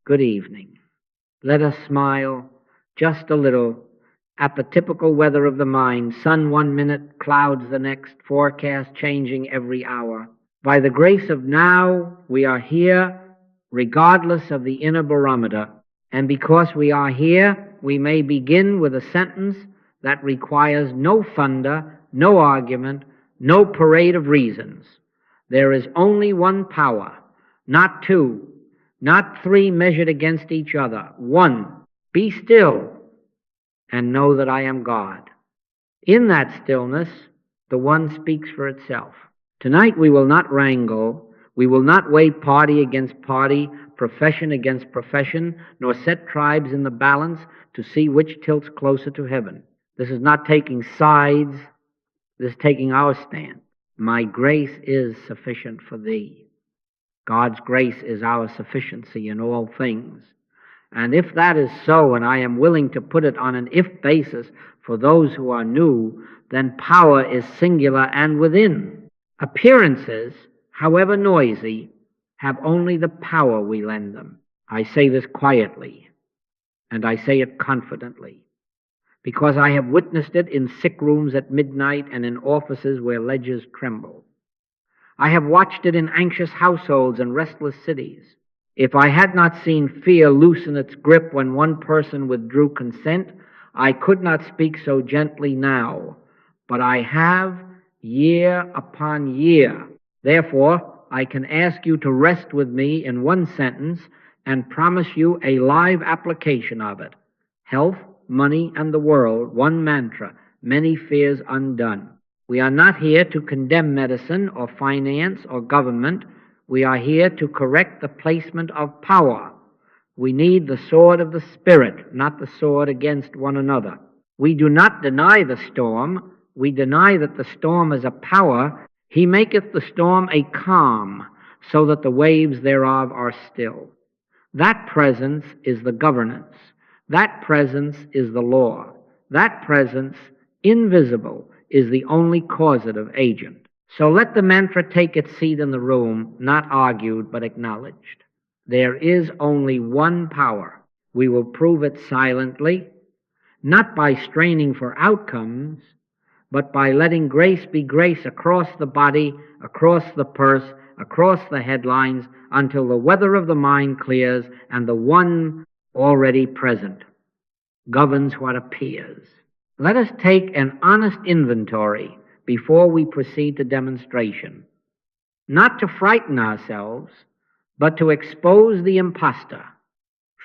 Good evening. Let us smile just a little at the typical weather of the mind. Sun 1 minute, clouds the next, forecast changing every hour. By the grace of now, we are here regardless of the inner barometer. And because we are here, we may begin with a sentence that requires no thunder, no argument, no parade of reasons. There is only one power, not two, not three measured against each other. One. Be still and know that I am God. In that stillness, the one speaks for itself. Tonight we will not wrangle, we will not weigh party against party, profession against profession, nor set tribes in the balance to see which tilts closer to heaven. This is not taking sides, this is taking our stand. My grace is sufficient for thee. God's grace is our sufficiency in all things. And if that is so, and I am willing to put it on an if basis for those who are new, then power is singular and within. Appearances, however noisy, have only the power we lend them. I say this quietly, and I say it confidently, because I have witnessed it in sick rooms at midnight and in offices where ledgers tremble. I have watched it in anxious households and restless cities. If I had not seen fear loosen its grip when one person withdrew consent, I could not speak so gently now. But I have year upon year. Therefore, I can ask you to rest with me in one sentence and promise you a live application of it. Health, money, and the world, one mantra, many fears undone. We are not here to condemn medicine or finance or government. We are here to correct the placement of power. We need the sword of the Spirit, not the sword against one another. We do not deny the storm. We deny that the storm is a power. He maketh the storm a calm, so that the waves thereof are still. That presence is the governance. That presence is the law. That presence, invisible, is the only causative agent. So let the mantra take its seat in the room, not argued but acknowledged. There is only one power. We will prove it silently, not by straining for outcomes, but by letting grace be grace across the body, across the purse, across the headlines, until the weather of the mind clears and the one already present governs what appears. Let us take an honest inventory before we proceed to demonstration, not to frighten ourselves, but to expose the impostor.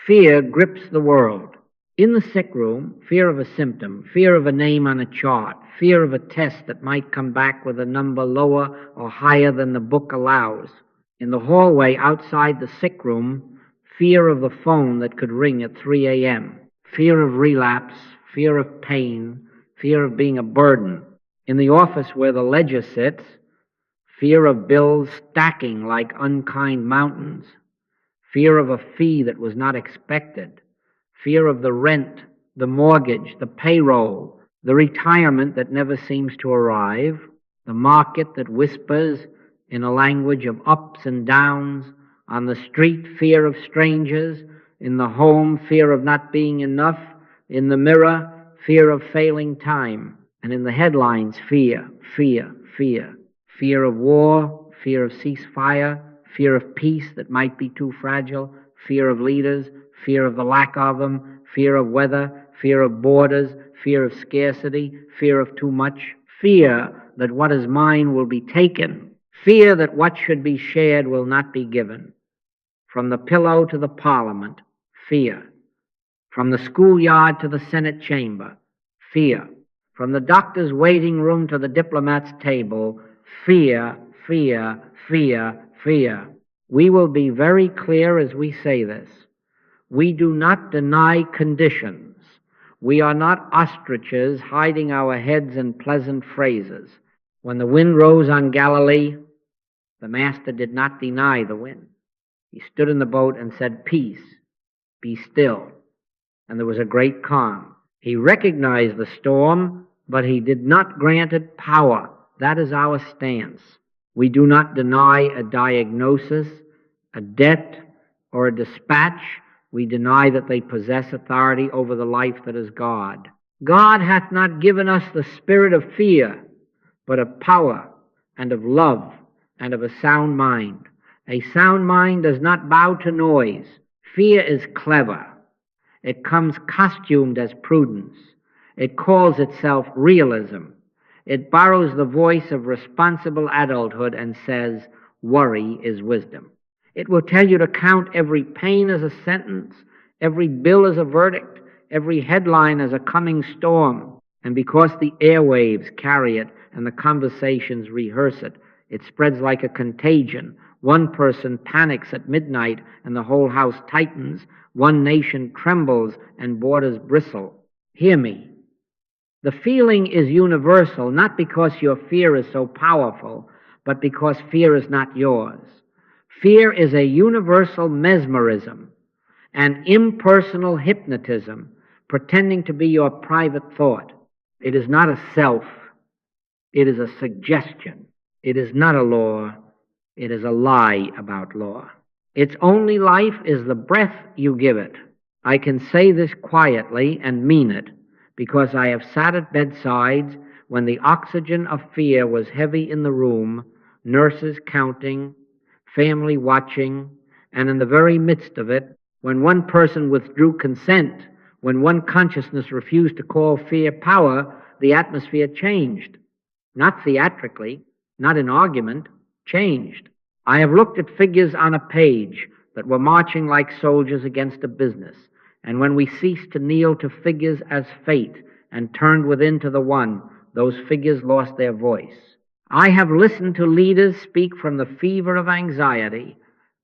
Fear grips the world. In the sick room, fear of a symptom, fear of a name on a chart, fear of a test that might come back with a number lower or higher than the book allows. In the hallway outside the sick room, fear of the phone that could ring at 3 a.m., fear of relapse, fear of pain, fear of being a burden. In the office where the ledger sits, fear of bills stacking like unkind mountains, fear of a fee that was not expected, fear of the rent, the mortgage, the payroll, the retirement that never seems to arrive, the market that whispers in a language of ups and downs, on the street, fear of strangers, in the home, fear of not being enough, in the mirror, fear of failing time, and in the headlines, fear, fear, fear. Fear of war, fear of ceasefire, fear of peace that might be too fragile, fear of leaders, fear of the lack of them, fear of weather, fear of borders, fear of scarcity, fear of too much, fear that what is mine will be taken, fear that what should be shared will not be given. From the pillow to the parliament, fear. From the schoolyard to the Senate chamber, fear. From the doctor's waiting room to the diplomat's table, fear, fear, fear, fear. We will be very clear as we say this. We do not deny conditions. We are not ostriches hiding our heads in pleasant phrases. When the wind rose on Galilee, the master did not deny the wind. He stood in the boat and said, "Peace, be still." And there was a great calm. He recognized the storm, but he did not grant it power. That is our stance. We do not deny a diagnosis, a debt, or a dispatch, We deny that they possess authority over the life that is God. God hath not given us the spirit of fear, but of power and of love and of a sound mind. A sound mind does not bow to noise. Fear is clever. It comes costumed as prudence. It calls itself realism. It borrows the voice of responsible adulthood and says, worry is wisdom. It will tell you to count every pain as a sentence, every bill as a verdict, every headline as a coming storm. And because the airwaves carry it and the conversations rehearse it, it spreads like a contagion. One person panics at midnight and the whole house tightens. One nation trembles and borders bristle. Hear me. The feeling is universal, not because your fear is so powerful, but because fear is not yours. Fear is a universal mesmerism, an impersonal hypnotism, pretending to be your private thought. It is not a self. It is a suggestion. It is not a law. It is a lie about law. Its only life is the breath you give it. I can say this quietly and mean it, because I have sat at bedsides when the oxygen of fear was heavy in the room, nurses counting, family watching, and in the very midst of it, when one person withdrew consent, when one consciousness refused to call fear power, the atmosphere changed. Not theatrically, not in argument, changed. I have looked at figures on a page that were marching like soldiers against a business, and when we ceased to kneel to figures as fate and turned within to the one, those figures lost their voice. I have listened to leaders speak from the fever of anxiety,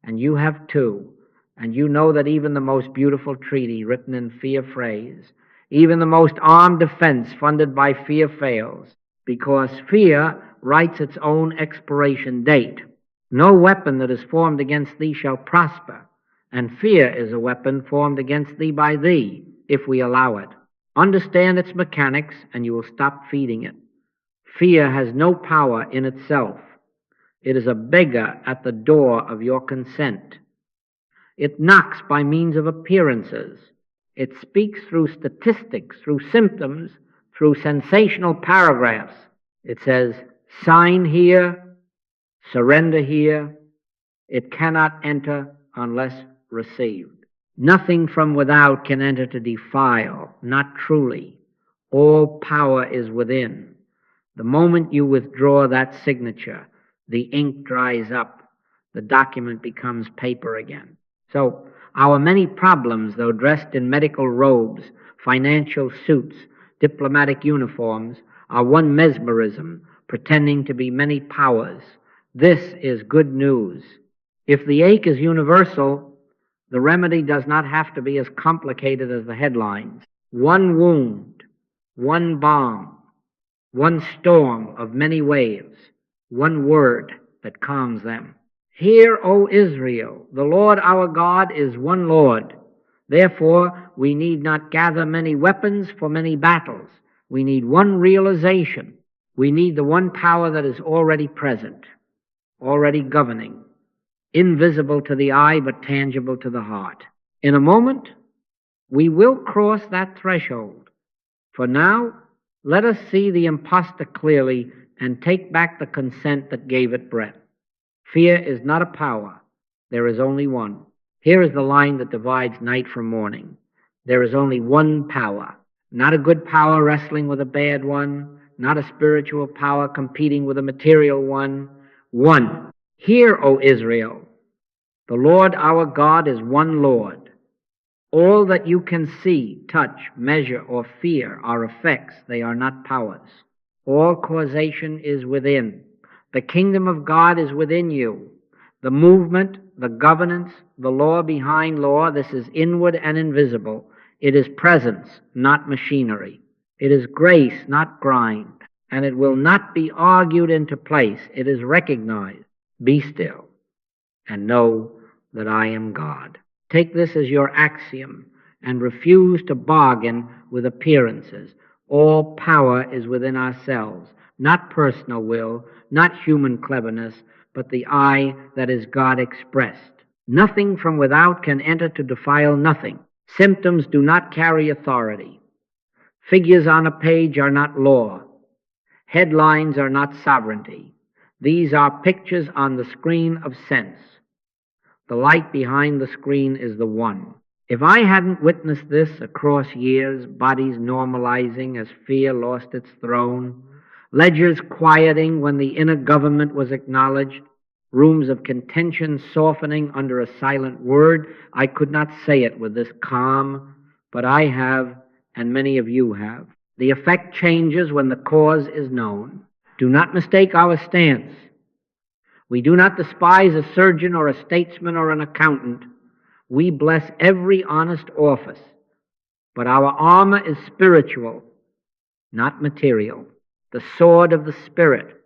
and you have too, and you know that even the most beautiful treaty written in fear phrase, even the most armed defense funded by fear fails, because fear writes its own expiration date. No weapon that is formed against thee shall prosper, and fear is a weapon formed against thee by thee, if we allow it. Understand its mechanics, and you will stop feeding it. Fear has no power in itself. It is a beggar at the door of your consent. It knocks by means of appearances. It speaks through statistics, through symptoms, through sensational paragraphs. It says, sign here, surrender here. It cannot enter unless received. Nothing from without can enter to defile, not truly. All power is within. The moment you withdraw that signature, the ink dries up, the document becomes paper again. So our many problems, though dressed in medical robes, financial suits, diplomatic uniforms, are one mesmerism, pretending to be many powers. This is good news. If the ache is universal, the remedy does not have to be as complicated as the headlines. One wound, one balm, one storm of many waves, one word that calms them. Hear, O Israel, the Lord our God is one Lord. Therefore, we need not gather many weapons for many battles. We need one realization. We need the one power that is already present, already governing, invisible to the eye but tangible to the heart. In a moment, we will cross that threshold. For now, let us see the impostor clearly and take back the consent that gave it breath. Fear is not a power. There is only one. Here is the line that divides night from morning. There is only one power. Not a good power wrestling with a bad one. Not a spiritual power competing with a material one. One. Hear, O Israel, the Lord our God is one Lord. All that you can see, touch, measure, or fear are effects. They are not powers. All causation is within. The kingdom of God is within you. The movement, the governance, the law behind law, this is inward and invisible. It is presence, not machinery. It is grace, not grind. And it will not be argued into place. It is recognized. Be still and know that I am God. Take this as your axiom and refuse to bargain with appearances. All power is within ourselves, not personal will, not human cleverness, but the I that is God expressed. Nothing from without can enter to defile nothing. Symptoms do not carry authority. Figures on a page are not law. Headlines are not sovereignty. These are pictures on the screen of sense. The light behind the screen is the one. If I hadn't witnessed this across years, bodies normalizing as fear lost its throne, ledgers quieting when the inner government was acknowledged, rooms of contention softening under a silent word, I could not say it with this calm, but I have, and many of you have. The effect changes when the cause is known. Do not mistake our stance. We do not despise a surgeon or a statesman or an accountant. We bless every honest office. But our armor is spiritual, not material. The sword of the Spirit,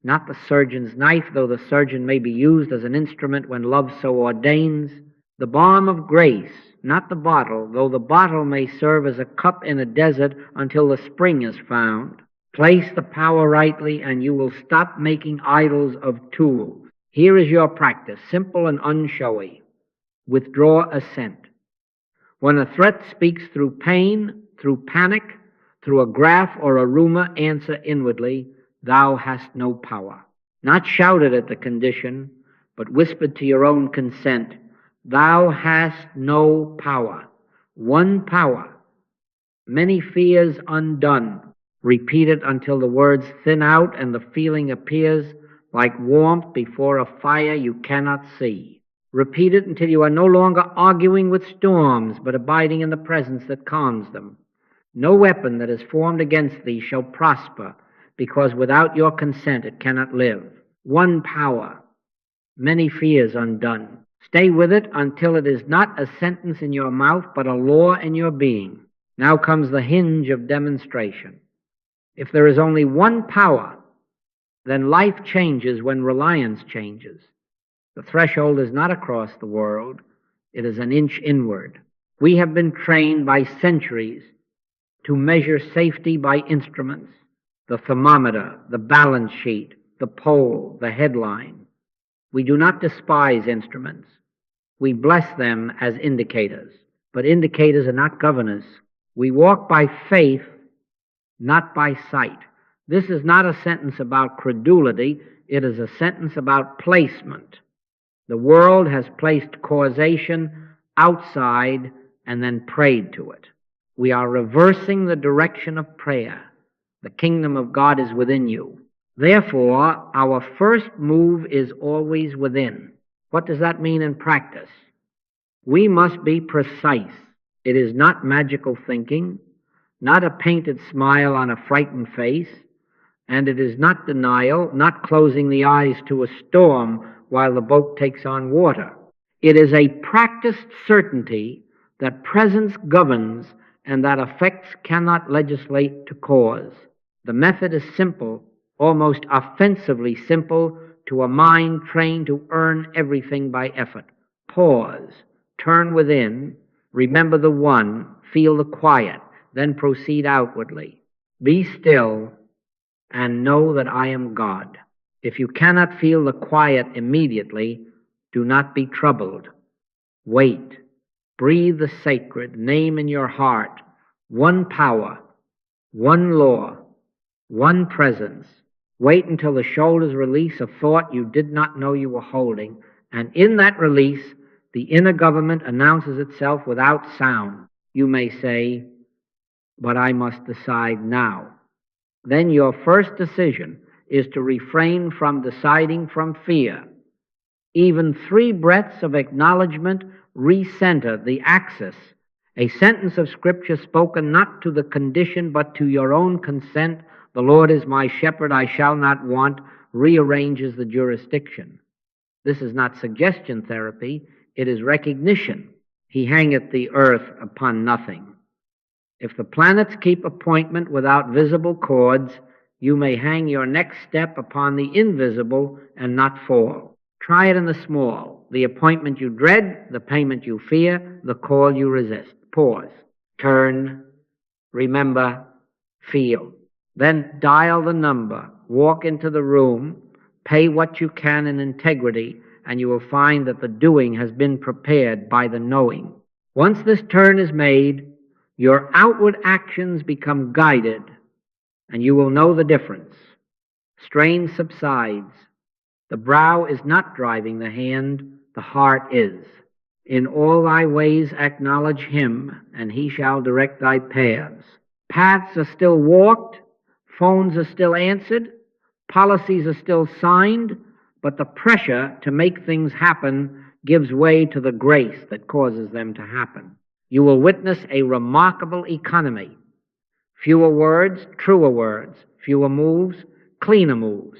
not the surgeon's knife, though the surgeon may be used as an instrument when love so ordains. The balm of grace, not the bottle, though the bottle may serve as a cup in a desert until the spring is found. Place the power rightly, and you will stop making idols of tools. Here is your practice, simple and unshowy. Withdraw assent. When a threat speaks through pain, through panic, through a graph or a rumor, answer inwardly, thou hast no power. Not shouted at the condition, but whispered to your own consent, thou hast no power. One power. Many fears undone. Repeat it until the words thin out and the feeling appears like warmth before a fire you cannot see. Repeat it until you are no longer arguing with storms, but abiding in the presence that calms them. No weapon that is formed against thee shall prosper, because without your consent it cannot live. One power, many fears undone. Stay with it until it is not a sentence in your mouth, but a law in your being. Now comes the hinge of demonstration. If there is only one power, then life changes when reliance changes. The threshold is not across the world, it is an inch inward. We have been trained by centuries to measure safety by instruments, the thermometer, the balance sheet, the poll, the headline. We do not despise instruments. We bless them as indicators, but indicators are not governors. We walk by faith, not by sight. This is not a sentence about credulity, it is a sentence about placement. The world has placed causation outside and then prayed to it. We are reversing the direction of prayer. The kingdom of God is within you. Therefore, our first move is always within. What does that mean in practice? We must be precise. It is not magical thinking, not a painted smile on a frightened face, and it is not denial, not closing the eyes to a storm while the boat takes on water. It is a practiced certainty that presence governs and that effects cannot legislate to cause. The method is simple, almost offensively simple to a mind trained to earn everything by effort. Pause, turn within, remember the one, feel the quiet, then proceed outwardly. Be still and know that I am God. If you cannot feel the quiet immediately, do not be troubled. Wait. Breathe the sacred, name in your heart, one power, one law, one presence. Wait until the shoulders release a thought you did not know you were holding, and in that release, the inner government announces itself without sound. You may say, but I must decide now. Then your first decision is to refrain from deciding from fear. Even 3 breaths of acknowledgement recenter the axis. A sentence of Scripture spoken not to the condition but to your own consent, the Lord is my shepherd, I shall not want, rearranges the jurisdiction. This is not suggestion therapy, it is recognition. He hangeth the earth upon nothing. If the planets keep appointment without visible cords, you may hang your next step upon the invisible and not fall. Try it in the small. The appointment you dread, the payment you fear, the call you resist. Pause. Turn. Remember. Feel. Then dial the number. Walk into the room. Pay what you can in integrity and you will find that the doing has been prepared by the knowing. Once this turn is made, your outward actions become guided, and you will know the difference. Strain subsides. The brow is not driving the hand, the heart is. In all thy ways acknowledge him, and he shall direct thy paths. Paths are still walked, phones are still answered, policies are still signed, but the pressure to make things happen gives way to the grace that causes them to happen. You will witness a remarkable economy. Fewer words, truer words. Fewer moves, cleaner moves.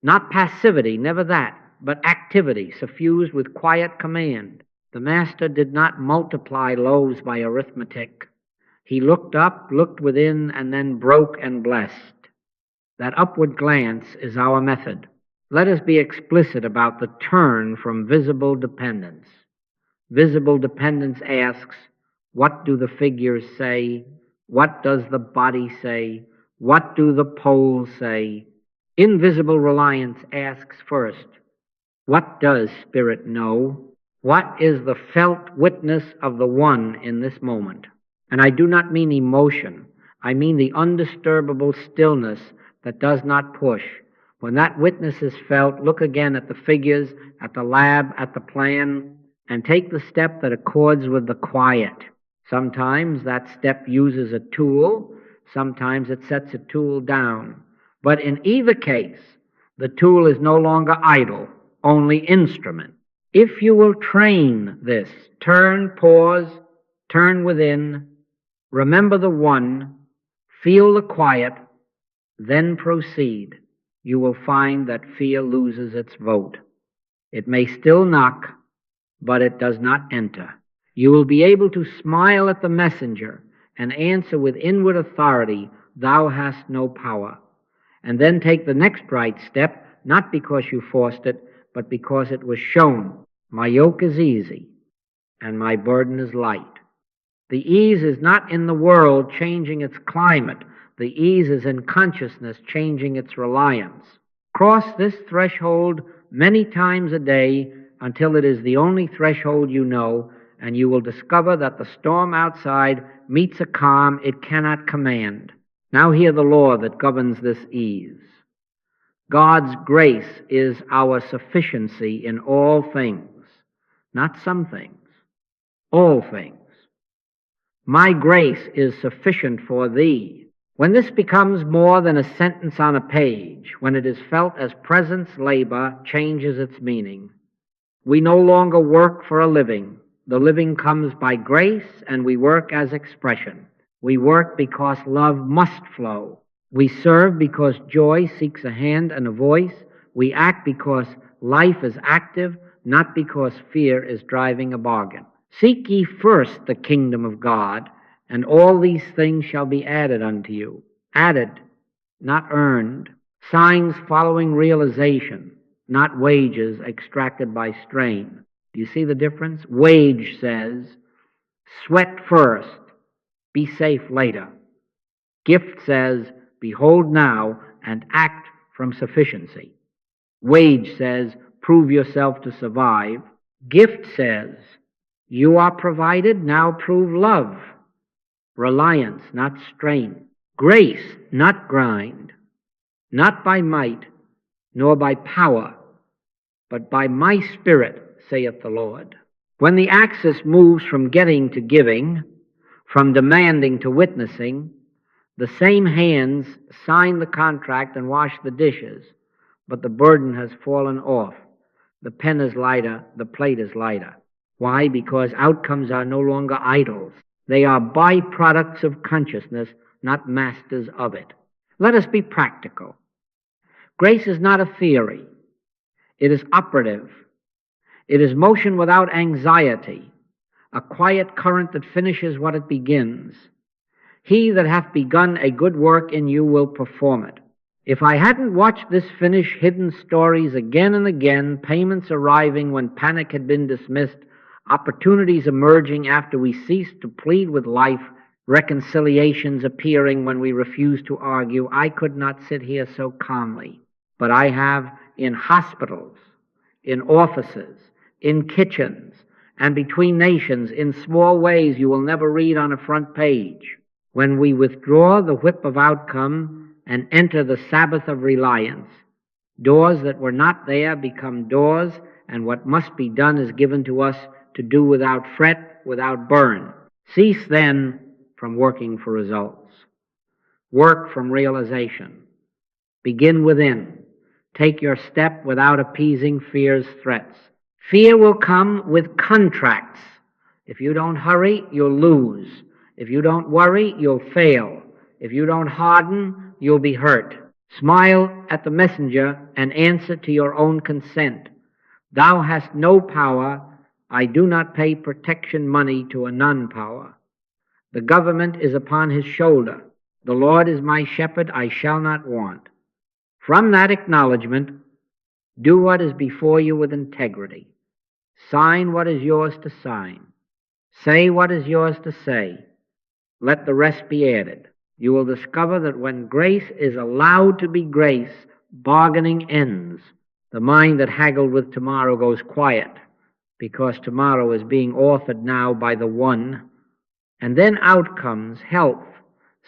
Not passivity, never that, but activity suffused with quiet command. The Master did not multiply loaves by arithmetic. He looked up, looked within, and then broke and blessed. That upward glance is our method. Let us be explicit about the turn from visible dependence. Visible dependence asks, what do the figures say? What does the body say? What do the poles say? Invisible reliance asks first, what does spirit know? What is the felt witness of the one in this moment? And I do not mean emotion. I mean the undisturbable stillness that does not push. When that witness is felt, look again at the figures, at the lab, at the plan, and take the step that accords with the quiet. Sometimes that step uses a tool, sometimes it sets a tool down. But in either case, the tool is no longer idle, only instrument. If you will train this, turn, pause, turn within, remember the one, feel the quiet, then proceed, you will find that fear loses its vote. It may still knock, but it does not enter. You will be able to smile at the messenger and answer with inward authority, thou hast no power. And then take the next right step, not because you forced it, but because it was shown. My yoke is easy, and my burden is light. The ease is not in the world changing its climate. The ease is in consciousness changing its reliance. Cross this threshold many times a day until it is the only threshold you know, and you will discover that the storm outside meets a calm it cannot command. Now hear the law that governs this ease. God's grace is our sufficiency in all things, not some things, all things. My grace is sufficient for thee. When this becomes more than a sentence on a page, when it is felt as presence labor changes its meaning. We no longer work for a living. The living comes by grace, and we work as expression. We work because love must flow. We serve because joy seeks a hand and a voice. We act because life is active, not because fear is driving a bargain. Seek ye first the kingdom of God, and all these things shall be added unto you. Added, not earned. Signs following realization, not wages extracted by strain. Do you see the difference? Wage says, sweat first, be safe later. Gift says, behold now and act from sufficiency. Wage says, prove yourself to survive. Gift says, you are provided, now prove love. Reliance, not strain. Grace, not grind. Not by might, nor by power, but by my spirit, saith the Lord. When the axis moves from getting to giving, from demanding to witnessing, the same hands sign the contract and wash the dishes, but the burden has fallen off. The pen is lighter, the plate is lighter. Why? Because outcomes are no longer idols. They are byproducts of consciousness, not masters of it. Let us be practical. Grace is not a theory. It is operative. It is motion without anxiety, a quiet current that finishes what it begins. He that hath begun a good work in you will perform it. If I hadn't watched this finish hidden stories again and again, payments arriving when panic had been dismissed, opportunities emerging after we ceased to plead with life, reconciliations appearing when we refused to argue, I could not sit here so calmly. But I have in hospitals, in offices, in kitchens, and between nations in small ways you will never read on a front page. When we withdraw the whip of outcome and enter the Sabbath of reliance, doors that were not there become doors, and what must be done is given to us to do without fret, without burn. Cease then from working for results. Work from realization. Begin within. Take your step without appeasing fear's threats. Fear will come with contracts. If you don't hurry, you'll lose. If you don't worry, you'll fail. If you don't harden, you'll be hurt. Smile at the messenger and answer to your own consent. Thou hast no power. I do not pay protection money to a non-power. The government is upon his shoulder. The Lord is my shepherd, I shall not want. From that acknowledgement, do what is before you with integrity. Sign what is yours to sign. Say what is yours to say. Let the rest be added. You will discover that when grace is allowed to be grace, bargaining ends. The mind that haggled with tomorrow goes quiet, because tomorrow is being authored now by the One. And then out comes health,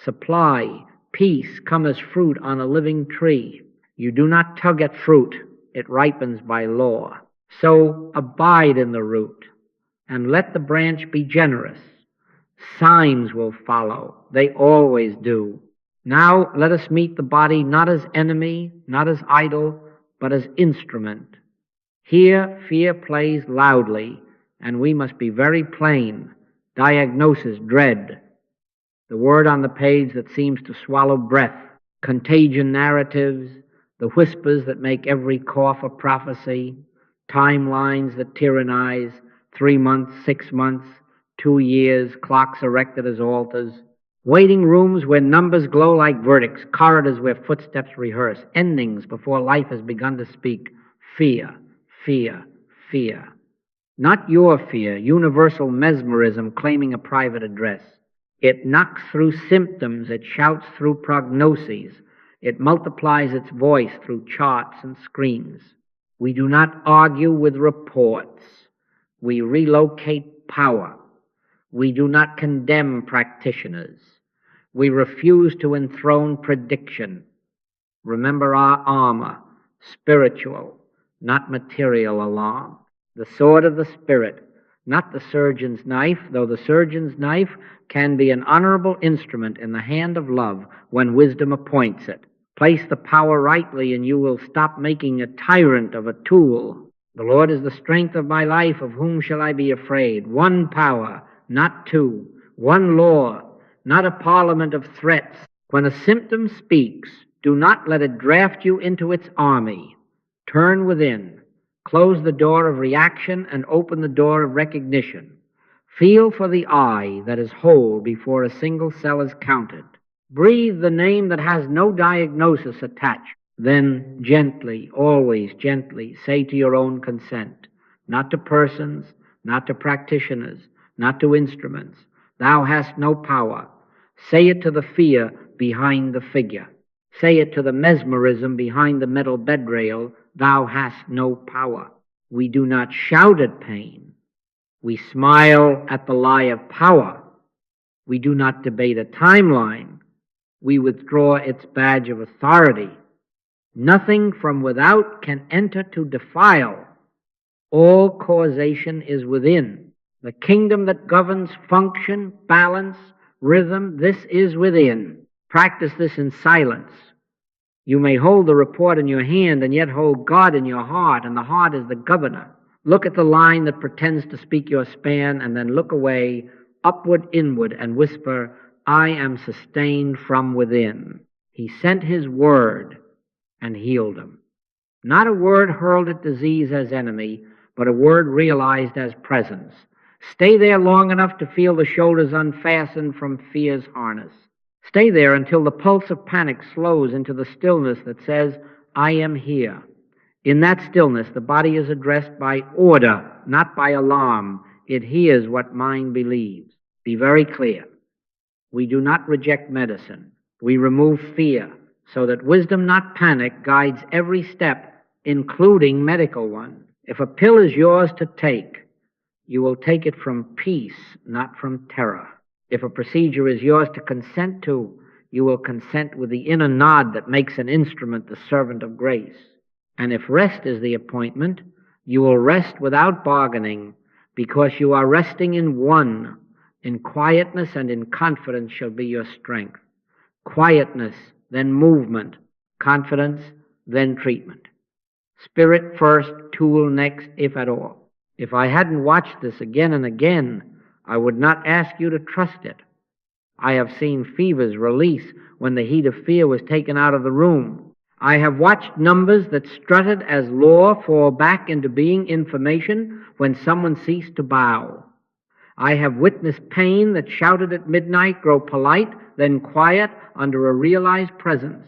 supply, peace come as fruit on a living tree. You do not tug at fruit, it ripens by law. So abide in the root, and let the branch be generous. Signs will follow, they always do. Now let us meet the body not as enemy, not as idol, but as instrument. Here fear plays loudly, and we must be very plain. Diagnosis, dread. The word on the page that seems to swallow breath. Contagion narratives, the whispers that make every cough a prophecy. Timelines that tyrannize, 3 months, 6 months, 2 years, clocks erected as altars. Waiting rooms where numbers glow like verdicts, corridors where footsteps rehearse, endings before life has begun to speak. Fear, fear, fear. Not your fear, universal mesmerism claiming a private address. It knocks through symptoms, it shouts through prognoses, it multiplies its voice through charts and screens. We do not argue with reports. We relocate power. We do not condemn practitioners. We refuse to enthrone prediction. Remember our armor, spiritual, not material alarm. The sword of the Spirit, not the surgeon's knife, though the surgeon's knife can be an honorable instrument in the hand of love when wisdom appoints it. Place the power rightly, and you will stop making a tyrant of a tool. The Lord is the strength of my life, of whom shall I be afraid? One power, not two. One law, not a parliament of threats. When a symptom speaks, do not let it draft you into its army. Turn within. Close the door of reaction and open the door of recognition. Feel for the eye that is whole before a single cell is counted. Breathe the name that has no diagnosis attached. Then gently, always gently, say to your own consent, not to persons, not to practitioners, not to instruments, thou hast no power. Say it to the fear behind the figure. Say it to the mesmerism behind the metal bedrail, thou hast no power. We do not shout at pain. We smile at the lie of power. We do not debate a timeline. We withdraw its badge of authority. Nothing from without can enter to defile. All causation is within. The kingdom that governs function, balance, rhythm, this is within. Practice this in silence. You may hold the report in your hand and yet hold God in your heart, and the heart is the governor. Look at the line that pretends to speak your span, and then look away, upward, inward, and whisper, I am sustained from within. He sent his word and healed him. Not a word hurled at disease as enemy, but a word realized as presence. Stay there long enough to feel the shoulders unfastened from fear's harness. Stay there until the pulse of panic slows into the stillness that says, I am here. In that stillness, the body is addressed by order, not by alarm. It hears what mind believes. Be very clear. We do not reject medicine. We remove fear, so that wisdom, not panic, guides every step, including medical one. If a pill is yours to take, you will take it from peace, not from terror. If a procedure is yours to consent to, you will consent with the inner nod that makes an instrument the servant of grace. And if rest is the appointment, you will rest without bargaining, because you are resting in one. In quietness and in confidence shall be your strength. Quietness, then movement. Confidence, then treatment. Spirit first, tool next, if at all. If I hadn't watched this again and again, I would not ask you to trust it. I have seen fevers release when the heat of fear was taken out of the room. I have watched numbers that strutted as law fall back into being information when someone ceased to bow. I have witnessed pain that shouted at midnight grow polite, then quiet under a realized presence,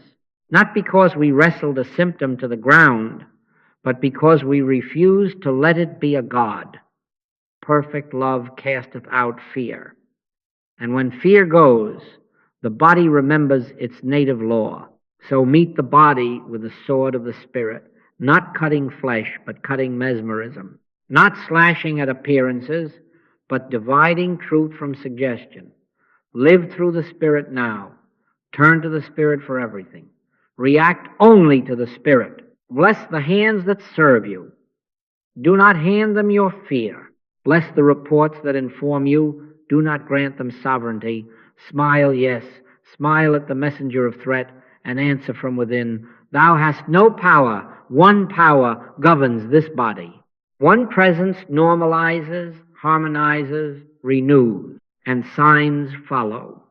not because we wrestled a symptom to the ground, but because we refused to let it be a god. Perfect love casteth out fear. And when fear goes, the body remembers its native law. So meet the body with the sword of the Spirit, not cutting flesh, but cutting mesmerism, not slashing at appearances, but dividing truth from suggestion. Live through the Spirit now. Turn to the Spirit for everything. React only to the Spirit. Bless the hands that serve you. Do not hand them your fear. Bless the reports that inform you. Do not grant them sovereignty. Smile, yes, smile at the messenger of threat, and answer from within, thou hast no power. One power governs this body. One presence normalizes, harmonizes, renews, and signs follow.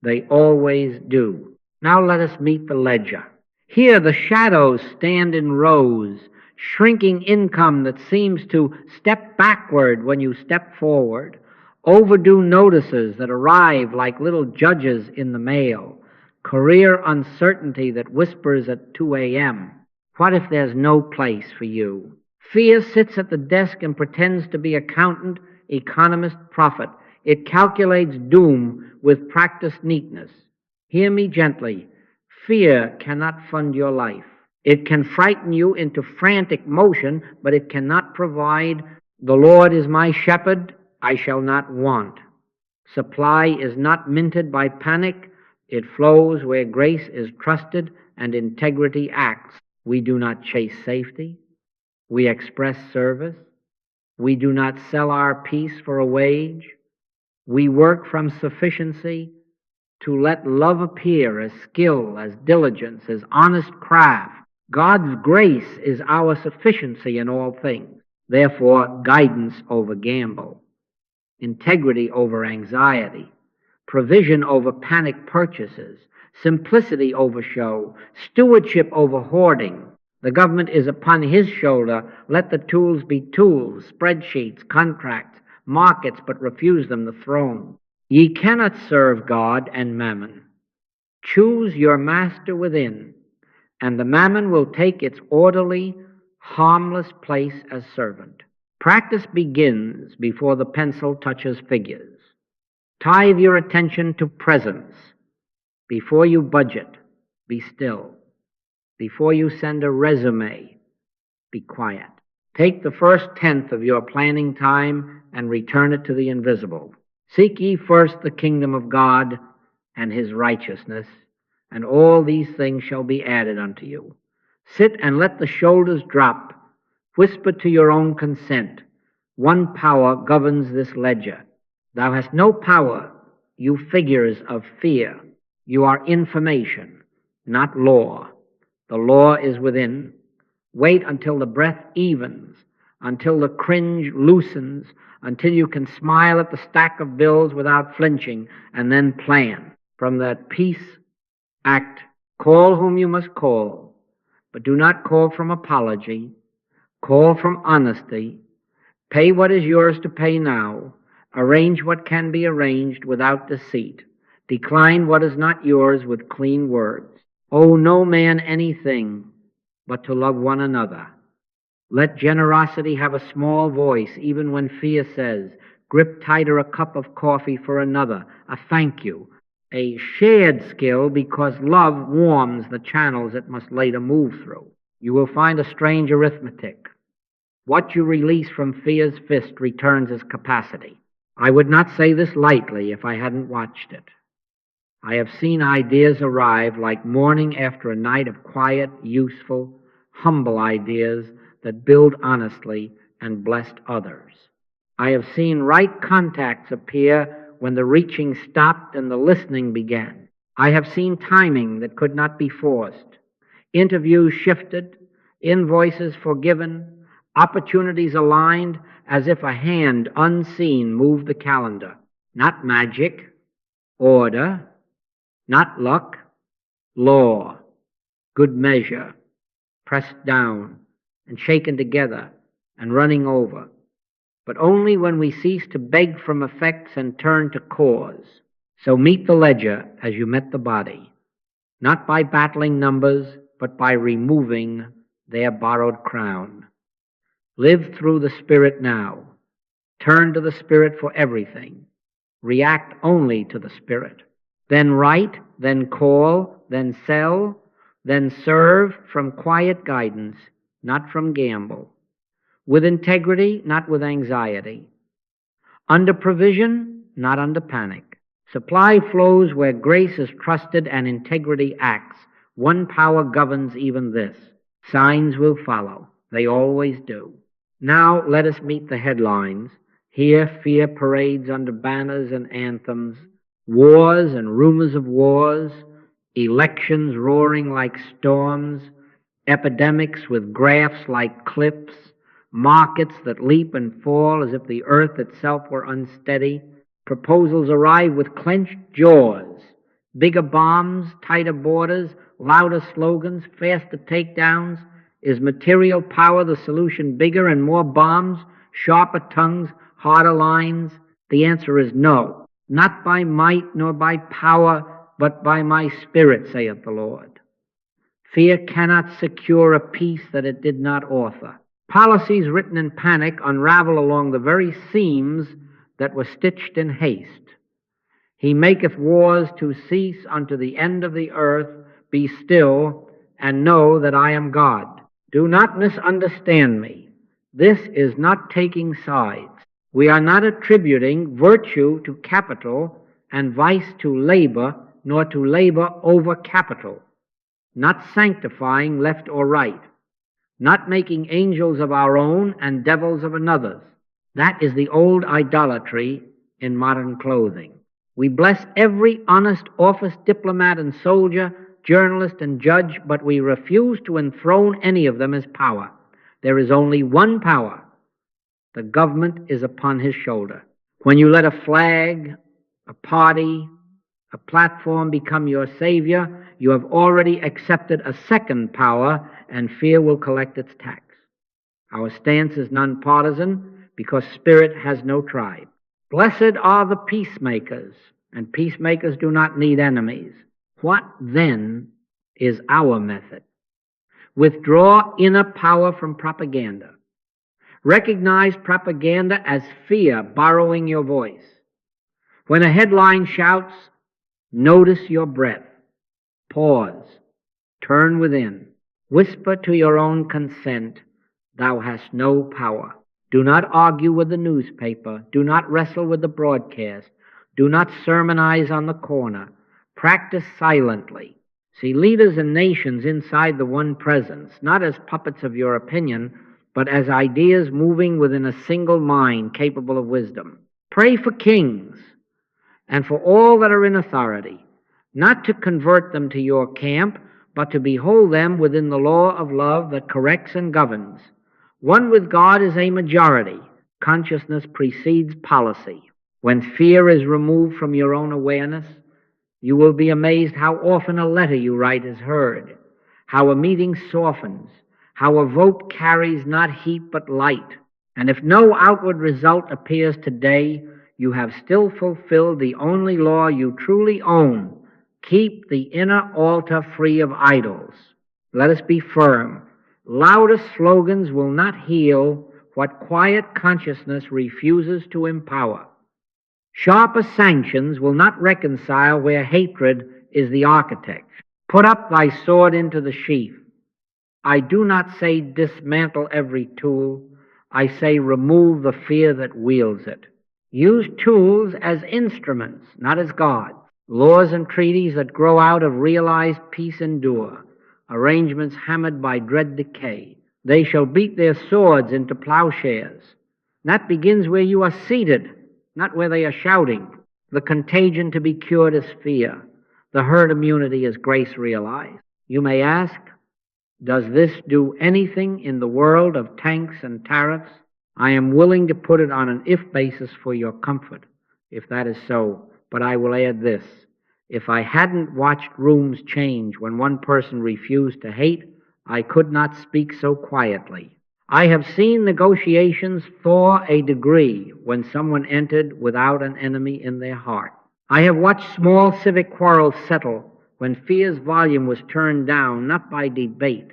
They always do. Now let us meet the ledger. Here the shadows stand in rows, shrinking income that seems to step backward when you step forward, overdue notices that arrive like little judges in the mail, career uncertainty that whispers at 2 a.m. What if there's no place for you? Fear sits at the desk and pretends to be accountant, economist, prophet. It calculates doom with practiced neatness. Hear me gently. Fear cannot fund your life. It can frighten you into frantic motion, but it cannot provide, the Lord is my shepherd, I shall not want. Supply is not minted by panic. It flows where grace is trusted and integrity acts. We do not chase safety. We express service. We do not sell our peace for a wage. We work from sufficiency to let love appear as skill, as diligence, as honest craft. God's grace is our sufficiency in all things. Therefore, guidance over gamble, integrity over anxiety, provision over panic purchases, simplicity over show, stewardship over hoarding. The government is upon his shoulder. Let the tools be tools, spreadsheets, contracts, markets, but refuse them the throne. Ye cannot serve God and mammon. Choose your master within, and the mammon will take its orderly, harmless place as servant. Practice begins before the pencil touches figures. Tithe your attention to presence. Before you budget, be still. Before you send a resume, be quiet. Take the first tenth of your planning time and return it to the invisible. Seek ye first the kingdom of God and his righteousness, and all these things shall be added unto you. Sit and let the shoulders drop. Whisper to your own consent. One power governs this ledger. Thou hast no power, you figures of fear. You are information, not law. The law is within. Wait until the breath evens, until the cringe loosens, until you can smile at the stack of bills without flinching, and then plan. From that peace act, call whom you must call, but do not call from apology. Call from honesty. Pay what is yours to pay now. Arrange what can be arranged without deceit. Decline what is not yours with clean words. Owe no man anything but to love one another. Let generosity have a small voice, even when fear says, grip tighter a cup of coffee for another, a thank you. A shared skill, because love warms the channels it must later move through. You will find a strange arithmetic. What you release from fear's fist returns as capacity. I would not say this lightly if I hadn't watched it. I have seen ideas arrive like morning after a night of quiet, useful, humble ideas that build honestly and blessed others. I have seen right contacts appear when the reaching stopped and the listening began. I have seen timing that could not be forced, interviews shifted, invoices forgiven, opportunities aligned as if a hand unseen moved the calendar. Not magic, order, not luck, law, good measure, pressed down and shaken together and running over, but only when we cease to beg from effects and turn to cause. So meet the ledger as you met the body, not by battling numbers, but by removing their borrowed crown. Live through the Spirit now. Turn to the Spirit for everything. React only to the Spirit. Then write, then call, then sell, then serve from quiet guidance, not from gamble. With integrity, not with anxiety. Under provision, not under panic. Supply flows where grace is trusted and integrity acts. One power governs even this. Signs will follow. They always do. Now let us meet the headlines. Here fear parades under banners and anthems, wars and rumors of wars, elections roaring like storms, epidemics with graphs like cliffs, markets that leap and fall as if the earth itself were unsteady. Proposals arrive with clenched jaws, bigger bombs, tighter borders, louder slogans, faster takedowns. Is material power the solution? Bigger and more bombs, sharper tongues, harder lines? The answer is no. Not by might nor by power, but by my Spirit, saith the Lord. Fear cannot secure a peace that it did not author. Policies written in panic unravel along the very seams that were stitched in haste. He maketh wars to cease unto the end of the earth. Be still and know that I am God. Do not misunderstand me. This is not taking sides. We are not attributing virtue to capital and vice to labor, nor to labor over capital. Not sanctifying left or right. Not making angels of our own and devils of another's. That is the old idolatry in modern clothing. We bless every honest office, diplomat and soldier, journalist and judge, but we refuse to enthrone any of them as power. There is only one power. The government is upon his shoulder. When you let a flag, a party, a platform become your savior, you have already accepted a second power, and fear will collect its tax. Our stance is nonpartisan because Spirit has no tribe. Blessed are the peacemakers, and peacemakers do not need enemies. What then is our method? Withdraw inner power from propaganda. Recognize propaganda as fear borrowing your voice. When a headline shouts, notice your breath. Pause. Turn within. Whisper to your own consent, thou hast no power. Do not argue with the newspaper. Do not wrestle with the broadcast. Do not sermonize on the corner. Practice silently. See leaders and nations inside the one presence, not as puppets of your opinion, but as ideas moving within a single mind capable of wisdom. Pray for kings and for all that are in authority, not to convert them to your camp, but to behold them within the law of love that corrects and governs. One with God is a majority. Consciousness precedes policy. When fear is removed from your own awareness, you will be amazed how often a letter you write is heard, how a meeting softens, how a vote carries not heat but light. And if no outward result appears today, you have still fulfilled the only law you truly own. Keep the inner altar free of idols. Let us be firm. Loudest slogans will not heal what quiet consciousness refuses to empower. Sharper sanctions will not reconcile where hatred is the architect. Put up thy sword into the sheath. I do not say dismantle every tool. I say remove the fear that wields it. Use tools as instruments, not as gods. Laws and treaties that grow out of realized peace endure. Arrangements hammered by dread decay. They shall beat their swords into plowshares. That begins where you are seated, not where they are shouting. The contagion to be cured is fear. The herd immunity is grace realized. You may ask, does this do anything in the world of tanks and tariffs? I am willing to put it on an if basis for your comfort, if that is so, but I will add this. If I hadn't watched rooms change when one person refused to hate, I could not speak so quietly. I have seen negotiations thaw a degree when someone entered without an enemy in their heart. I have watched small civic quarrels settle when fear's volume was turned down not by debate,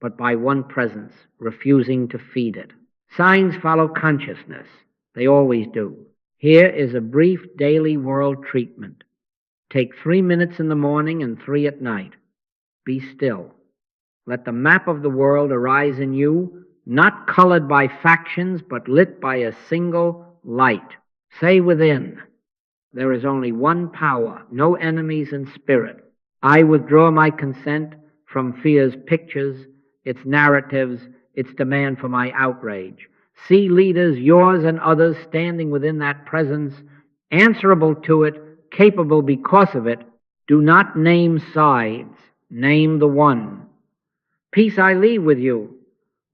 but by one presence refusing to feed it. Signs follow consciousness. They always do. Here is a brief daily world treatment. Take 3 minutes in the morning and 3 at night. Be still. Let the map of the world arise in you, not colored by factions, but lit by a single light. Say within, there is only one power, no enemies in spirit. I withdraw my consent from fear's pictures, its narratives, its demand for my outrage. See leaders, yours and others, standing within that presence, answerable to it, capable because of it. Do not name sides, name the one. Peace I leave with you,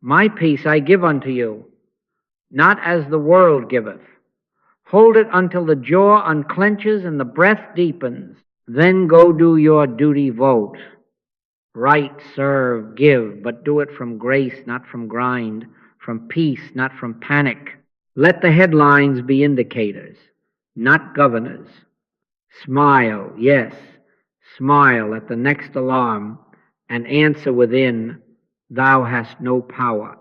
my peace I give unto you, not as the world giveth. Hold it until the jaw unclenches and the breath deepens. Then go do your duty, vote. Write, serve, give, but do it from grace, not from grind, from peace, not from panic. Let the headlines be indicators, not governors. Smile, yes, smile at the next alarm and answer within, thou hast no power.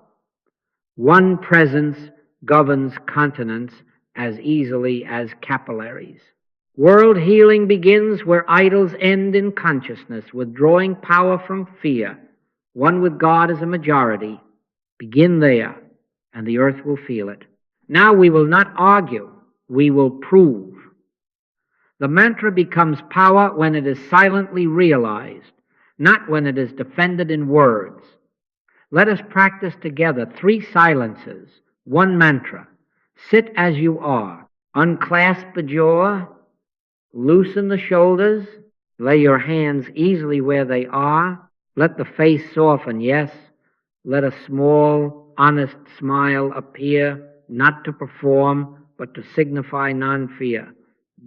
One presence governs continents as easily as capillaries. World healing begins where idols end in consciousness, withdrawing power from fear. One with God as a majority. Begin there, and the earth will feel it. Now we will not argue, we will prove. The mantra becomes power when it is silently realized, not when it is defended in words. Let us practice together 3 silences, 1 mantra. Sit as you are. Unclasp the jaw. Loosen the shoulders. Lay your hands easily where they are. Let the face soften, yes. Let a small, honest smile appear, not to perform, but to signify non-fear.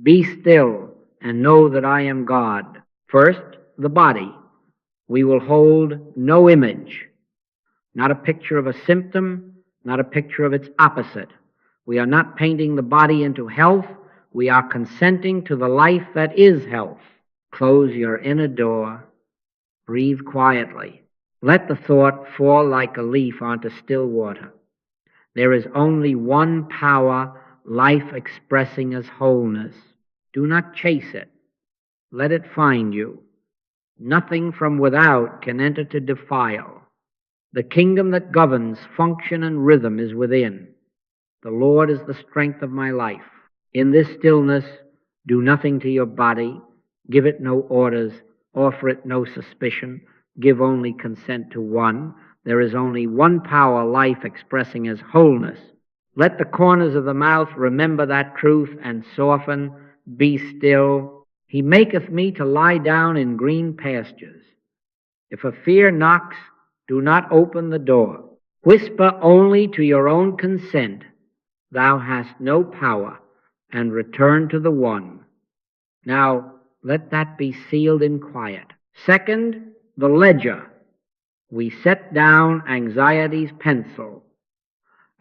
Be still and know that I am God. First, the body. We will hold no image, not a picture of a symptom, not a picture of its opposite. We are not painting the body into health. We are consenting to the life that is health. Close your inner door. Breathe quietly. Let the thought fall like a leaf onto still water. There is only one power, life expressing as wholeness. Do not chase it. Let it find you. Nothing from without can enter to defile. The kingdom that governs function and rhythm is within. The Lord is the strength of my life. In this stillness, do nothing to your body. Give it no orders. Offer it no suspicion. Give only consent to one. There is only one power, life expressing as wholeness. Let the corners of the mouth remember that truth and soften. Be still. He maketh me to lie down in green pastures. If a fear knocks, do not open the door. Whisper only to your own consent, thou hast no power, and return to the one. Now, let that be sealed in quiet. Second, the ledger. We set down anxiety's pencil.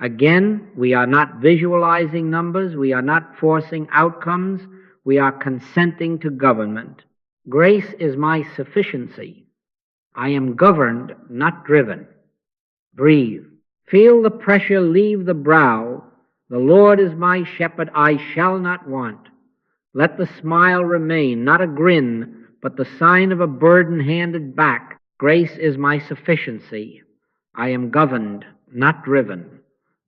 Again, we are not visualizing numbers. We are not forcing outcomes. We are consenting to government. Grace is my sufficiency. I am governed, not driven. Breathe. Feel the pressure leave the brow. The Lord is my shepherd, I shall not want. Let the smile remain, not a grin, but the sign of a burden handed back. Grace is my sufficiency. I am governed, not driven.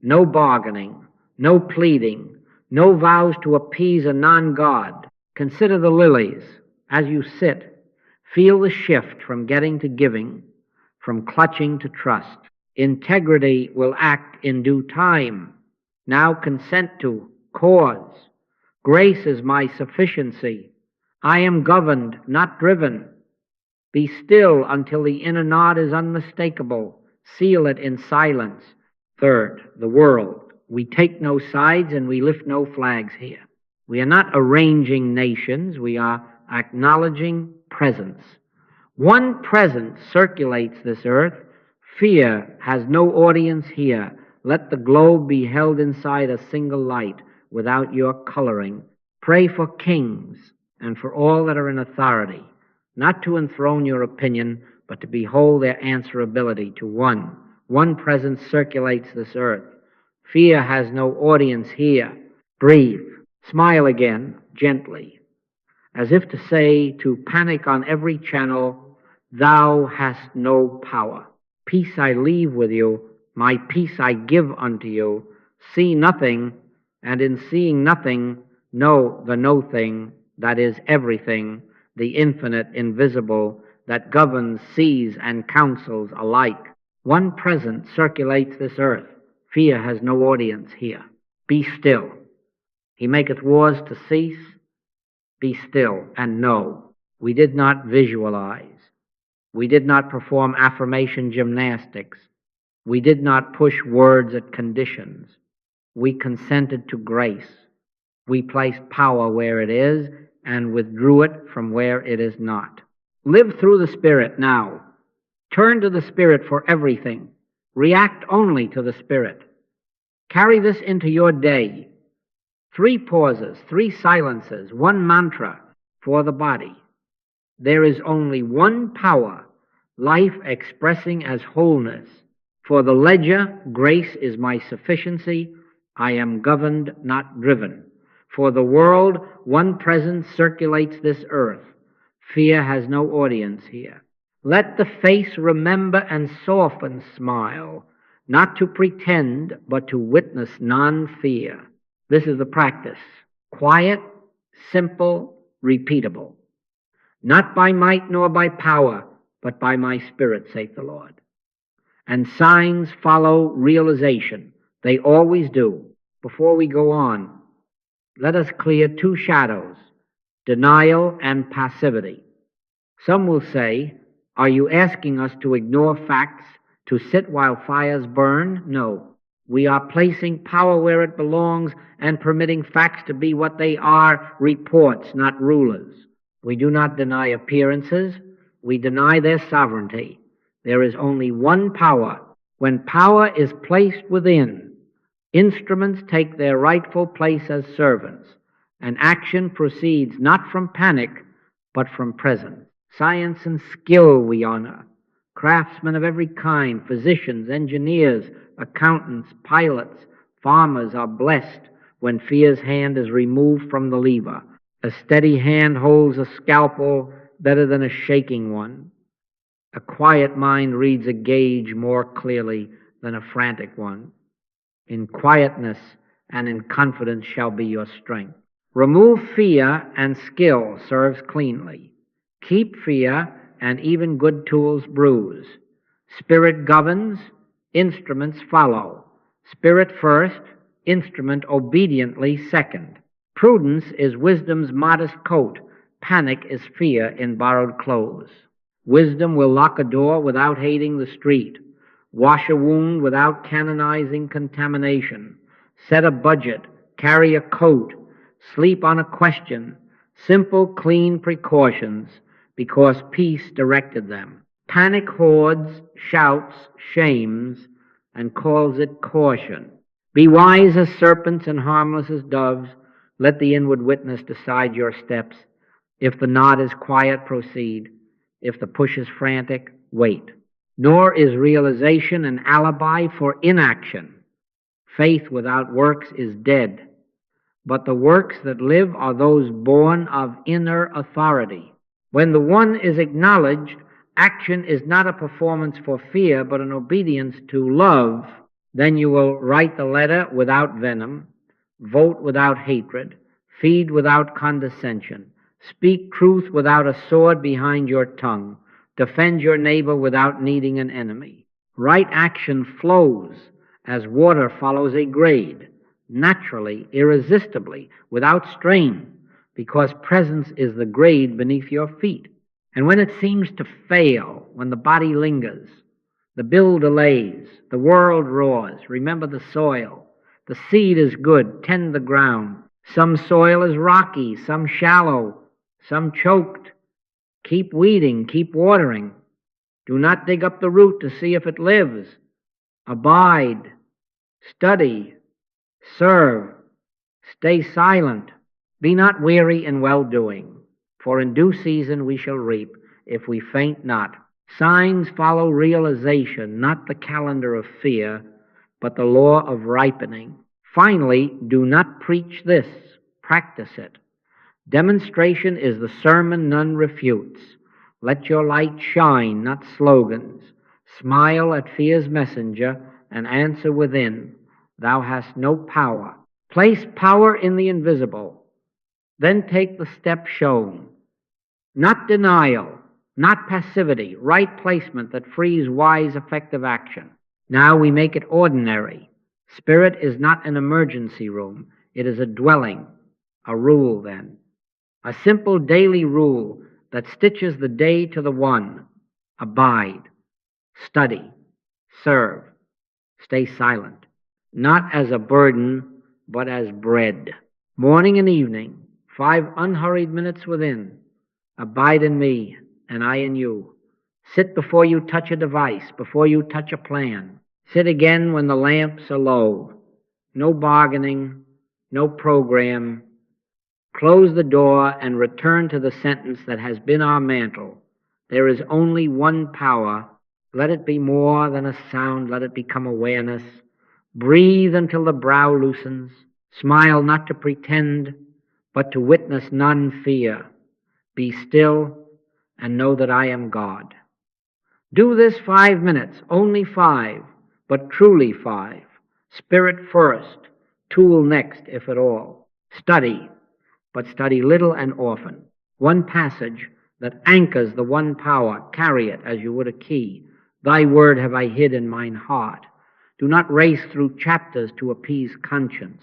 no bargaining, no pleading, no vows to appease a non-God. Consider the lilies as you sit. Feel the shift from getting to giving, from clutching to trust. Integrity will act in due time. Now consent to cause. Grace is my sufficiency. I am governed, not driven. Be still until the inner nod is unmistakable. Seal it in silence. Third, the world. We take no sides and we lift no flags here. We are not arranging nations. We are acknowledging presence. One presence circulates this earth. Fear has no audience here. Let the globe be held inside a single light without your coloring. Pray for kings and for all that are in authority, not to enthrone your opinion, but to behold their answerability to one. One presence circulates this earth. Fear has no audience here. Breathe. Smile again, gently, as if to say to panic on every channel, thou hast no power. Peace I leave with you, my peace I give unto you. See nothing, and in seeing nothing, know the no thing, that is everything, the infinite invisible, that governs, sees, and counsels alike. One presence circulates this earth. Fear has no audience here. Be still. He maketh wars to cease. Be still and know. We did not visualize. We did not perform affirmation gymnastics. We did not push words at conditions. We consented to grace. We placed power where it is and withdrew it from where it is not. Live through the Spirit now. Turn to the Spirit for everything. React only to the Spirit. Carry this into your day. 3 pauses, 3 silences, 1 mantra for the body. There is only one power, life expressing as wholeness. For the ledger, grace is my sufficiency. I am governed, not driven. For the world, one presence circulates this earth. Fear has no audience here. Let the face remember and soften smile, not to pretend, but to witness non-fear. This is the practice. Quiet, simple, repeatable. Not by might nor by power, but by my Spirit, saith the Lord. And signs follow realization. They always do. Before we go on, let us clear 2 shadows, denial and passivity. Some will say, are you asking us to ignore facts, to sit while fires burn? No. We are placing power where it belongs and permitting facts to be what they are, reports, not rulers. We do not deny appearances. We deny their sovereignty. There is only one power. When power is placed within, instruments take their rightful place as servants, and action proceeds not from panic, but from presence. Science and skill we honor. Craftsmen of every kind, physicians, engineers, accountants, pilots, farmers are blessed when fear's hand is removed from the lever. A steady hand holds a scalpel better than a shaking one. A quiet mind reads a gauge more clearly than a frantic one. In quietness and in confidence shall be your strength. Remove fear and skill serves cleanly. Keep fear and even good tools bruise. Spirit governs, instruments follow. Spirit first, instrument obediently second. Prudence is wisdom's modest coat. Panic is fear in borrowed clothes. Wisdom will lock a door without hating the street, wash a wound without canonizing contamination, set a budget, carry a coat, sleep on a question, simple, clean precautions, because peace directed them. Panic hoards, shouts, shames, and calls it caution. Be wise as serpents and harmless as doves. Let the inward witness decide your steps. If the nod is quiet, proceed. If the push is frantic, wait. Nor is realization an alibi for inaction. Faith without works is dead. But the works that live are those born of inner authority. When the one is acknowledged, action is not a performance for fear, but an obedience to love. Then you will write the letter without venom, vote without hatred, feed without condescension, speak truth without a sword behind your tongue, defend your neighbor without needing an enemy. Right action flows as water follows a grade, naturally, irresistibly, without strain, because presence is the grade beneath your feet. And when it seems to fail, when the body lingers, the bill delays, the world roars, remember the soil. The seed is good, tend the ground. Some soil is rocky, some shallow, some choked. Keep weeding, keep watering. Do not dig up the root to see if it lives. Abide, study, serve, stay silent. Be not weary in well-doing, for in due season we shall reap, if we faint not. Signs follow realization, not the calendar of fear, but the law of ripening. Finally, do not preach this, practice it. Demonstration is the sermon none refutes. Let your light shine, not slogans. Smile at fear's messenger and answer within, thou hast no power. Place power in the invisible, then take the step shown. Not denial, not passivity, right placement that frees wise, effective action. Now we make it ordinary. Spirit is not an emergency room. It is a dwelling, a rule then. A simple daily rule that stitches the day to the one. Abide, study, serve, stay silent. Not as a burden, but as bread. Morning and evening, 5 unhurried minutes within. Abide in me, and I in you. Sit before you touch a device, before you touch a plan. Sit again when the lamps are low. No bargaining, no program. Close the door and return to the sentence that has been our mantle. There is only one power. Let it be more than a sound. Let it become awareness. Breathe until the brow loosens. Smile not to pretend, but to witness none fear. Be still and know that I am God. Do this 5 minutes, only 5, but truly 5. Spirit first, tool next, if at all. Study, but study little and often. One passage that anchors the one power, carry it as you would a key. Thy word have I hid in mine heart. Do not race through chapters to appease conscience.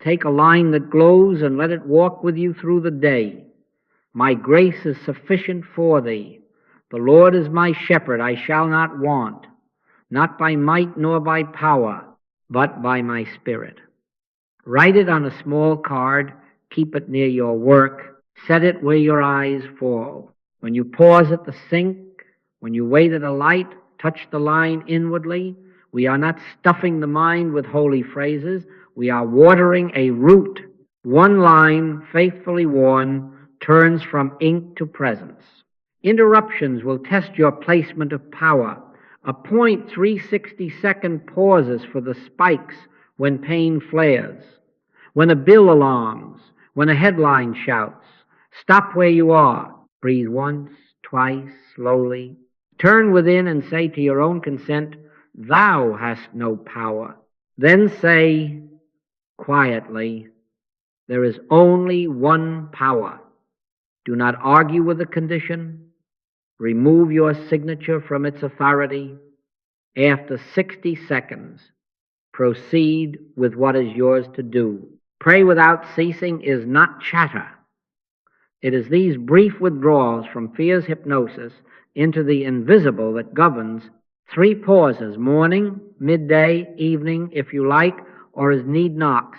Take a line that glows and let it walk with you through the day. My grace is sufficient for thee. The Lord is my shepherd, I shall not want, not by might nor by power, but by my spirit. Write it on a small card, keep it near your work, set it where your eyes fall. When you pause at the sink, when you wait at a light, touch the line inwardly. We are not stuffing the mind with holy phrases. We are watering a root. One line, faithfully worn, turns from ink to presence. Interruptions will test your placement of power. Appoint 360-second pauses for the spikes when pain flares, when a bill alarms, when a headline shouts. Stop where you are. Breathe once, twice, slowly. Turn within and say to your own consent, thou hast no power. Then say quietly, there is only one power. Do not argue with the condition. Remove your signature from its authority. After 60 seconds, proceed with what is yours to do. Pray without ceasing is not chatter. It is these brief withdrawals from fear's hypnosis into the invisible that governs 3 pauses, morning, midday, evening, if you like, or as need knocks.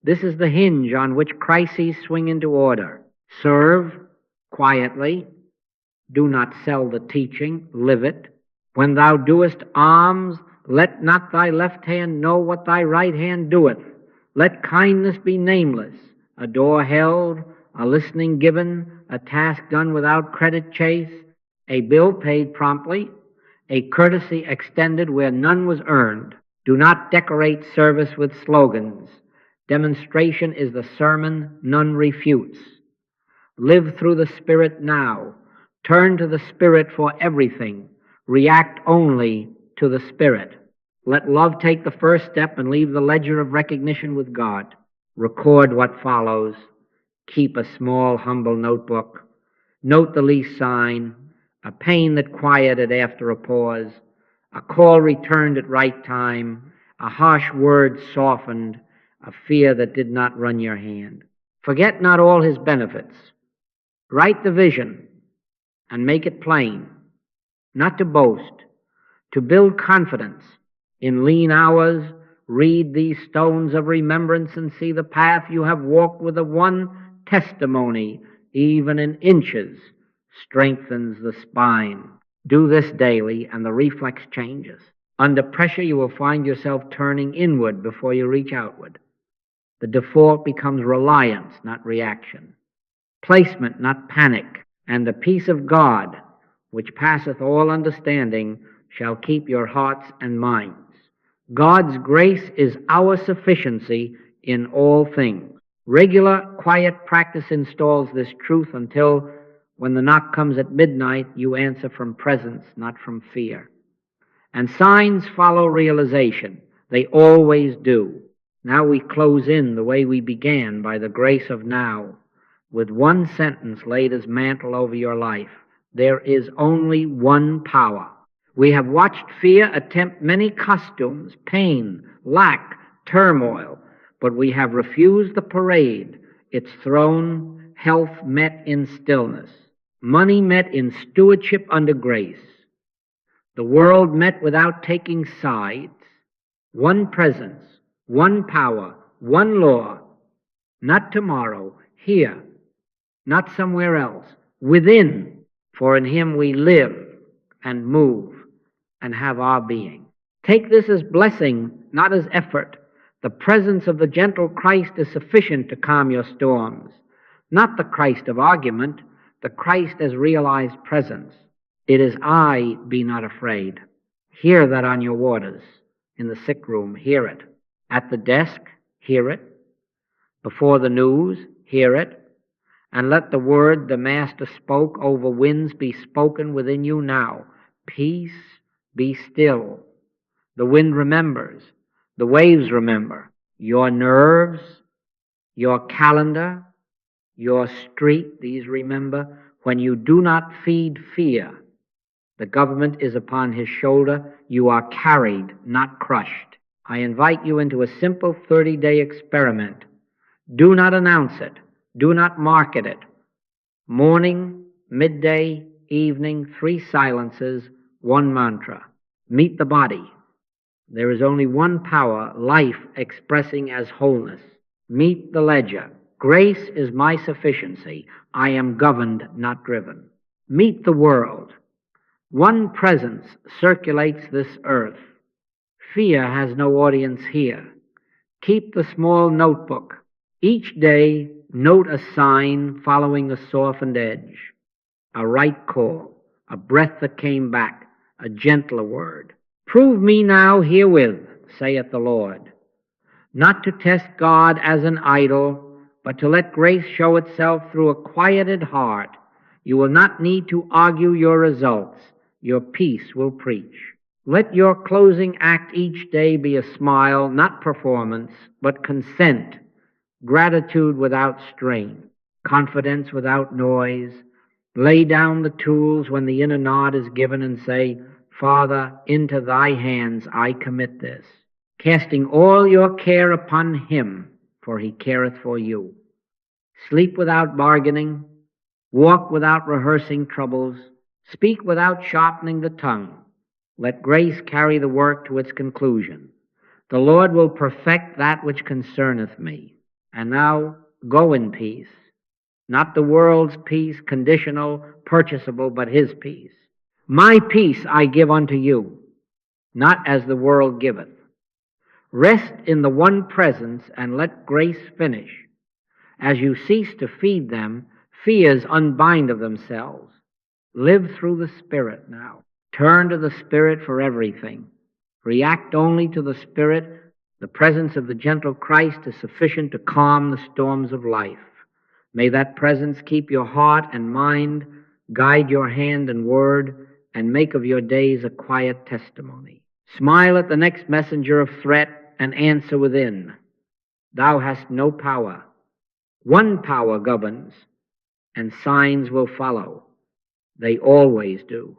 This is the hinge on which crises swing into order. Serve quietly. Do not sell the teaching, live it. When thou doest alms, let not thy left hand know what thy right hand doeth. Let kindness be nameless, a door held, a listening given, a task done without credit chase, a bill paid promptly, a courtesy extended where none was earned. Do not decorate service with slogans. Demonstration is the sermon none refutes. Live through the Spirit now. Turn to the Spirit for everything. React only to the Spirit. Let love take the first step and leave the ledger of recognition with God. Record what follows. Keep a small, humble notebook. Note the least sign, a pain that quieted after a pause, a call returned at right time, a harsh word softened, a fear that did not run your hand. Forget not all his benefits. Write the vision and make it plain, not to boast, to build confidence. In lean hours, read these stones of remembrance and see the path you have walked with the one testimony, even in inches, strengthens the spine. Do this daily and the reflex changes. Under pressure, you will find yourself turning inward before you reach outward. The default becomes reliance, not reaction. Placement, not panic. And the peace of God, which passeth all understanding, shall keep your hearts and minds. God's grace is our sufficiency in all things. Regular, quiet practice installs this truth until, when the knock comes at midnight, you answer from presence, not from fear. And signs follow realization. They always do. Now we close in the way we began, by the grace of now, with one sentence laid as mantle over your life. There is only one power. We have watched fear attempt many costumes, pain, lack, turmoil, but we have refused the parade. Its throne, health met in stillness. Money met in stewardship under grace. The world met without taking sides. One presence, one power, one law. Not tomorrow, here. Not somewhere else. Within. For in him we live and move and have our being. Take this as blessing, not as effort. The presence of the gentle Christ is sufficient to calm your storms. Not the Christ of argument, the Christ as realized presence. It is I, be not afraid. Hear that on your waters. In the sick room, hear it. At the desk, hear it. Before the news, hear it. And let the word the Master spoke over winds be spoken within you now. Peace, be still. The wind remembers. The waves remember. Your nerves, your calendar, your street, these remember. When you do not feed fear, the government is upon his shoulder. You are carried, not crushed. I invite you into a simple 30-day experiment. Do not announce it. Do not market it. Morning, midday, evening, 3 silences, 1 mantra. Meet the body. There is only one power, life expressing as wholeness. Meet the ledger. Grace is my sufficiency. I am governed, not driven. Meet the world. One presence circulates this earth. Fear has no audience here. Keep the small notebook. Each day, note a sign following a softened edge, a right call, a breath that came back, a gentler word. Prove me now herewith, saith the Lord. Not to test God as an idol, but to let grace show itself through a quieted heart. You will not need to argue your results. Your peace will preach. Let your closing act each day be a smile, not performance, but consent, gratitude without strain, confidence without noise. Lay down the tools when the inner nod is given and say, Father, into thy hands I commit this, casting all your care upon him, for he careth for you. Sleep without bargaining, walk without rehearsing troubles, speak without sharpening the tongue. Let grace carry the work to its conclusion. The Lord will perfect that which concerneth me. And now go in peace, not the world's peace, conditional, purchasable, but his peace. My peace I give unto you, not as the world giveth. Rest in the one presence and let grace finish. As you cease to feed them, fears unbind of themselves. Live through the Spirit now. Turn to the Spirit for everything. React only to the Spirit. The presence of the gentle Christ is sufficient to calm the storms of life. May that presence keep your heart and mind, guide your hand and word, and make of your days a quiet testimony. Smile at the next messenger of threat and answer within. Thou hast no power. One power governs, and signs will follow. They always do.